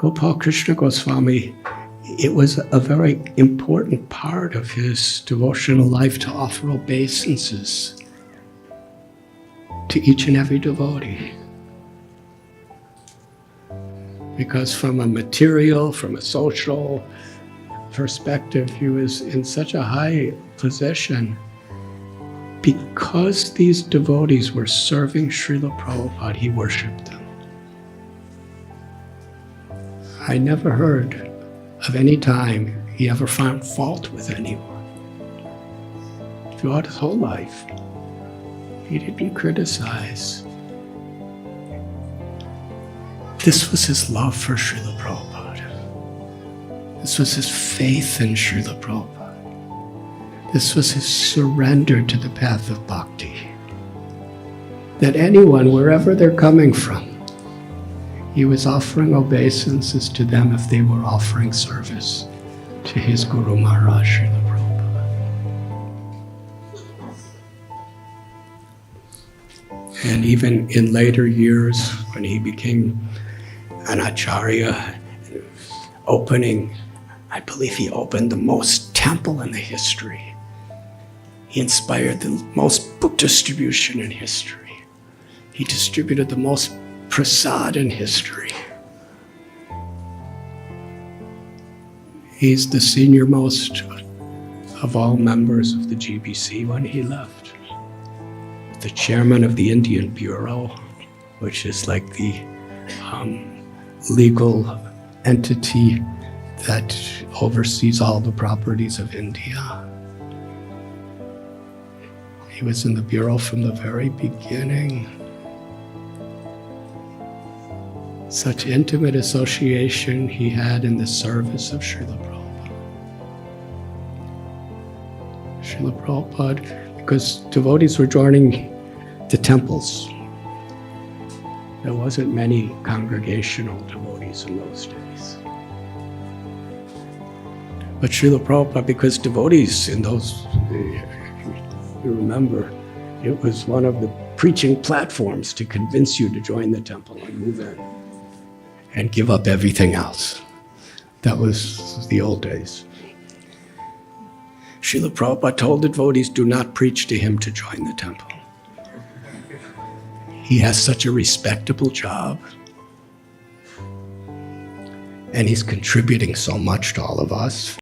Gopal Krishna Goswami, it was a very important part of his devotional life to offer obeisances to each and every devotee. Because from a material, from a social perspective, he was in such a high position. Because these devotees were serving Srila Prabhupada, he worshipped them. I never heard of any time he ever found fault with anyone. Throughout his whole life, he didn't criticize. This was his love for Srila Prabhupada. This was his faith in Srila Prabhupada. This was his surrender to the path of bhakti. That anyone, wherever they're coming from, he was offering obeisances to them if they were offering service to his Guru Maharaj, Srila Prabhupada. And even in later years, when he became an acharya, I believe he opened the most temple in the history. He inspired the most book distribution in history. He distributed the most prasad in history. He's the senior most of all members of the GBC when he left. The chairman of the Indian Bureau, which is like the legal entity that oversees all the properties of India. He was in the Bureau from the very beginning. Such intimate association he had in the service of Srila Prabhupada. Srila Prabhupada, because devotees were joining the temples. There wasn't many congregational devotees in those days. But Srila Prabhupada, because devotees in those, you remember, it was one of the preaching platforms to convince you to join the temple and move in and give up everything else. That was the old days. Srila Prabhupada told the devotees, do not preach to him to join the temple. He has such a respectable job. And he's contributing so much to all of us.